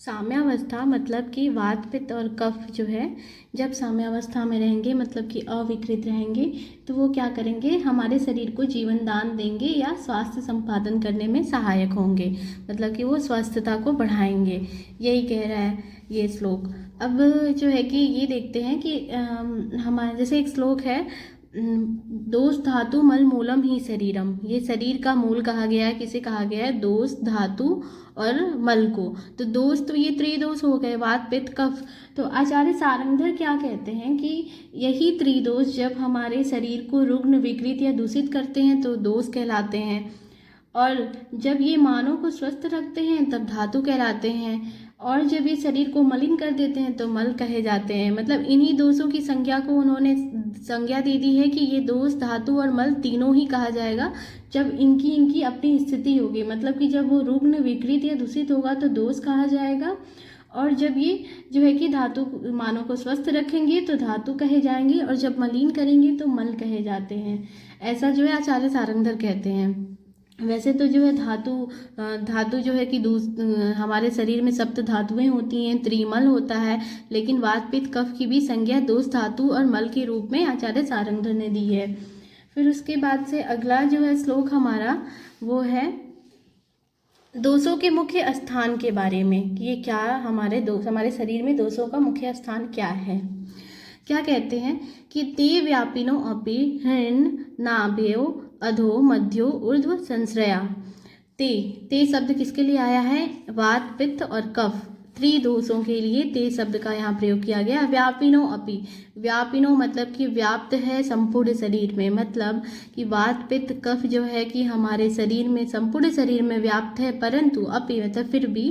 साम्यावस्था मतलब कि वात पित्त और कफ जो है, जब साम्यावस्था में रहेंगे मतलब कि अविकृत रहेंगे, तो वो क्या करेंगे, हमारे शरीर को जीवन दान देंगे या स्वास्थ्य संपादन करने में सहायक होंगे, मतलब कि वो स्वस्थता को बढ़ाएंगे। यही कह रहा है ये श्लोक। अब जो है कि ये देखते हैं कि हमारे जैसे एक श्लोक है, दोष धातु मल मूलम ही शरीरम। ये शरीर का मूल कहा गया है, किसे कहा गया है, दोष धातु और मल को। तो दोष तो ये त्रिदोष हो गए, वात पित्त कफ। तो आचार्य सारंगधर क्या कहते हैं कि यही त्रिदोष जब हमारे शरीर को रुग्ण विकृत या दूषित करते हैं तो दोष कहलाते हैं, और जब ये मानव को स्वस्थ रखते हैं तब धातु कहलाते हैं, और जब ये शरीर को मलिन कर देते हैं तो मल कहे जाते हैं। मतलब इन्हीं दोषों की संज्ञा को उन्होंने संज्ञा दे दी है कि ये दोष धातु और मल तीनों ही कहा जाएगा जब इनकी अपनी स्थिति होगी। मतलब कि जब वो रुग्ण विकृत या दूषित होगा तो दोष कहा जाएगा, और जब ये जो है कि धातु मानव को स्वस्थ रखेंगे तो धातु कहे जाएंगे, और जब मलिन करेंगे तो मल कहे जाते हैं। ऐसा जो है आचार्य सारंगधर कहते हैं। वैसे तो जो है धातु जो है कि हमारे शरीर में सप्त धातुएं होती हैं, त्रिमल होता है, लेकिन वात पित्त कफ की भी संज्ञा दोष धातु और मल के रूप में आचार्य सारंगधर ने दी है। फिर उसके बाद से अगला जो है श्लोक हमारा वो है दोषों के मुख्य स्थान के बारे में, कि ये क्या हमारे शरीर में दोषों का मुख्य स्थान क्या है। क्या कहते हैं कि ते व्यापिनो अपि हृन् नाभ्यो अधो मध्यो ऊर्ध्व संश्रया। ते शब्द किसके लिए आया है, वात पित्त और कफ त्रिदोषों के लिए ते शब्द का यहाँ प्रयोग किया गया। व्यापिनो अपि, व्यापिनो मतलब कि व्याप्त है संपूर्ण शरीर में, मतलब कि वात पित्त कफ जो है कि हमारे शरीर में संपूर्ण शरीर में व्याप्त है, परंतु अपि मतलब फिर भी,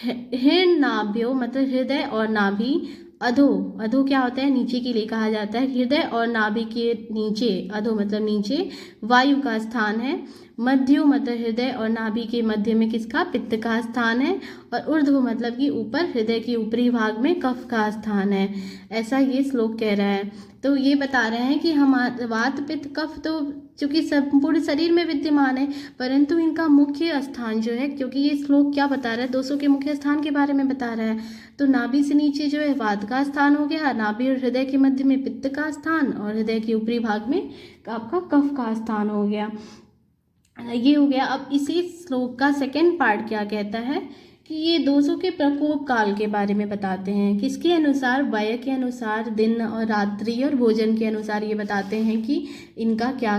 हृन्नाभ्यो मतलब हृदय और नाभि, अधो क्या होता है, नीचे के लिए कहा जाता है, हृदय और नाभि के नीचे, अधो मतलब नीचे वायु का स्थान है, मध्यो मतलब हृदय और नाभि के मध्य में किसका, पित्त का स्थान है, और ऊर्ध्व मतलब कि ऊपर हृदय के ऊपरी भाग में कफ का स्थान है। ऐसा ये श्लोक कह रहा है। तो ये बता रहे हैं कि हमारा वात पित्त कफ तो चूँकि संपूर्ण शरीर में विद्यमान है, परंतु इनका मुख्य स्थान जो है, क्योंकि ये श्लोक क्या बता रहा है, दोषों के मुख्य स्थान के बारे में बता रहा है, तो नाभि से नीचे जो है वात का स्थान हो गया, नाभि और हृदय के मध्य में पित्त का स्थान, और हृदय के ऊपरी भाग में आपका कफ का स्थान हो गया। ये हो गया। अब इसी श्लोक का सेकंड पार्ट क्या कहता है कि ये दोषों के प्रकोप काल के बारे में बताते हैं। किसके अनुसार, वय के अनुसार, दिन और रात्रि और भोजन के अनुसार ये बताते हैं कि इनका क्या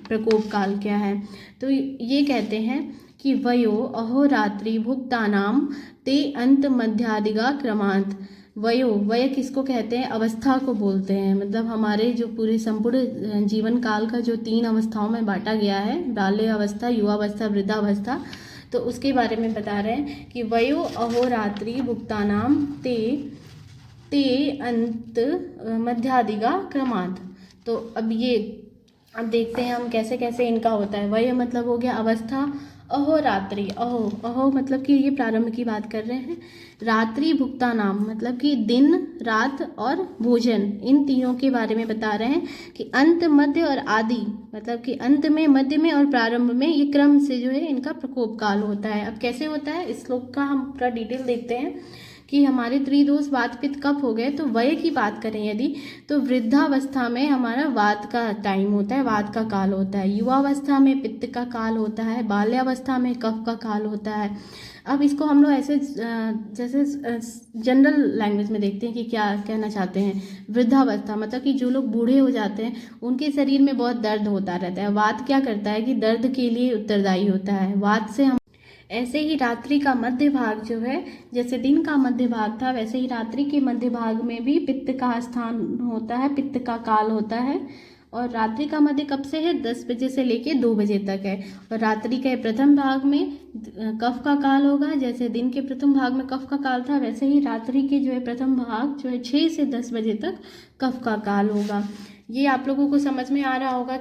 प्रकोप काल क्या है। तो ये कहते हैं कि वयो अहोरात्रि भुक्तानाम ते अंत मध्यादिगा क्रमांत। वय किसको कहते हैं, अवस्था को बोलते हैं। मतलब हमारे जो पूरे संपूर्ण जीवन काल का जो 3 अवस्थाओं में बांटा गया है, बाल्य अवस्था, युवावस्था, वृद्धावस्था, तो उसके बारे में बता रहे हैं कि वयो अहोरात्रि भुक्तानाम ते अंत मध्यादिगा क्रमांत। तो अब देखते हैं हम कैसे कैसे इनका होता है। वय मतलब हो गया अवस्था, अहोरात्रि, अहो मतलब कि ये प्रारंभ की बात कर रहे हैं, रात्रि भुक्तानाम मतलब कि दिन रात और भोजन, इन तीनों के बारे में बता रहे हैं कि अंत मध्य और आदि मतलब कि अंत में, मध्य में और प्रारंभ में, ये क्रम से जो है इनका प्रकोप काल होता है। अब कैसे होता है इस श्लोक का हम पूरा डिटेल देखते हैं कि हमारे त्रिदोष वात पित्त कफ हो गए। तो वय की बात करें यदि, तो वृद्धावस्था में हमारा वात का टाइम होता है, वात का काल होता है, युवावस्था में पित्त का काल होता है, बाल्यावस्था में कफ का काल होता है। अब इसको हम लोग ऐसे जैसे जनरल लैंग्वेज में देखते हैं कि क्या कहना चाहते हैं। वृद्धावस्था मतलब कि जो लोग बूढ़े हो जाते हैं उनके शरीर में बहुत दर्द होता रहता है। वात क्या करता है कि दर्द के लिए उत्तरदायी होता है। वात से हम ऐसे ही रात्रि का मध्य भाग जो है, जैसे दिन का मध्य भाग था, वैसे ही रात्रि के मध्य भाग में भी पित्त का स्थान होता है, पित्त का काल होता है। और रात्रि का मध्य कब से है, 10 बजे से लेके 2 बजे तक है। और रात्रि के प्रथम भाग में कफ का काल होगा, जैसे दिन के प्रथम भाग में कफ का काल था, वैसे ही रात्रि के जो है प्रथम भाग जो है 6 से 10 बजे तक कफ का काल होगा। ये आप लोगों को समझ में आ रहा होगा।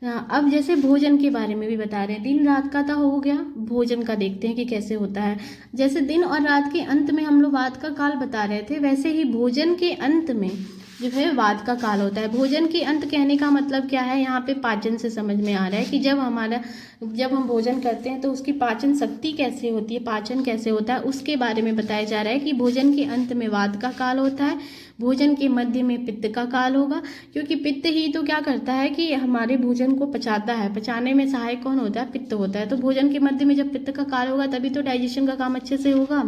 अब जैसे भोजन के बारे में भी बता रहे हैं, दिन रात का तो हो गया, भोजन का देखते हैं कि कैसे होता है। जैसे दिन और रात के अंत में हम लोग वात का काल बता रहे थे, वैसे ही भोजन के अंत में जो है वात का काल होता है। भोजन के अंत कहने का मतलब क्या है, यहाँ पे पाचन से समझ में आ रहा है कि जब हम भोजन करते हैं तो उसकी पाचन शक्ति कैसे होती है, पाचन कैसे होता है, उसके बारे में बताया जा रहा है कि भोजन के अंत में वात का काल होता है, भोजन के मध्य में पित्त का काल होगा, क्योंकि पित्त ही तो क्या करता है कि हमारे भोजन को पचाता है, पचाने में सहायक कौन होता है, पित्त होता है। तो भोजन के मध्य में जब पित्त का काल होगा तभी तो डाइजेशन का काम अच्छे से होगा।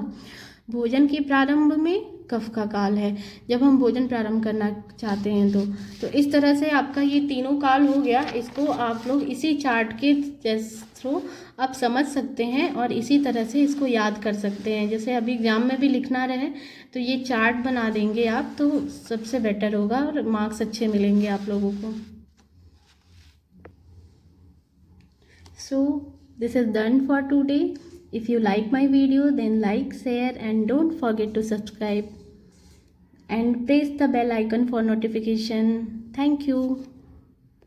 भोजन के प्रारंभ में कफ का काल है, जब हम भोजन प्रारंभ करना चाहते हैं तो इस तरह से आपका ये तीनों काल हो गया। इसको आप लोग इसी चार्ट के थ्रू आप समझ सकते हैं और इसी तरह से इसको याद कर सकते हैं। जैसे अभी एग्जाम में भी लिखना रहे तो ये चार्ट बना देंगे आप तो सबसे बेटर होगा और मार्क्स अच्छे मिलेंगे आप लोगों को। So this is done for today. If you like my video, then like, share and don't forget to subscribe and press the bell icon for notification. Thank you.